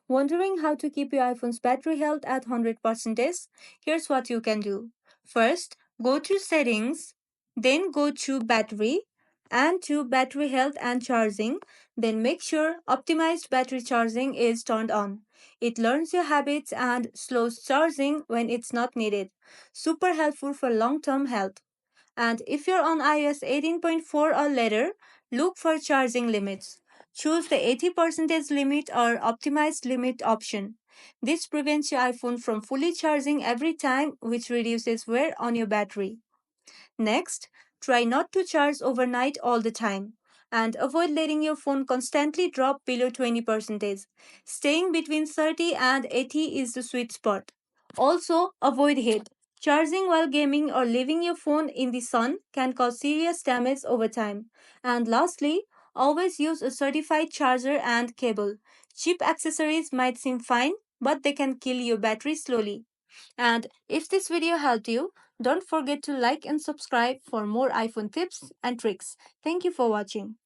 Wondering how to keep your iPhone's battery health at 100%? Here's what you can do. First, go to Settings, then go to Battery and to Battery Health and Charging. Then make sure Optimized Battery Charging is turned on. It learns your habits and slows charging when it's not needed. Super helpful for long term health. And if you're on iOS 18.4 or later, look for charging limits. Choose the 80% limit or optimized limit option. This prevents your iPhone from fully charging every time, which reduces wear on your battery. Next, try not to charge overnight all the time and avoid letting your phone constantly drop below 20%. Staying between 30 and 80 is the sweet spot. Also, avoid heat. Charging while gaming or leaving your phone in the sun can cause serious damage over time. And lastly, always use a certified charger and cable. Cheap accessories might seem fine, but they can kill your battery slowly. And if this video helped you, don't forget to like and subscribe for more iPhone tips and tricks. Thank you for watching.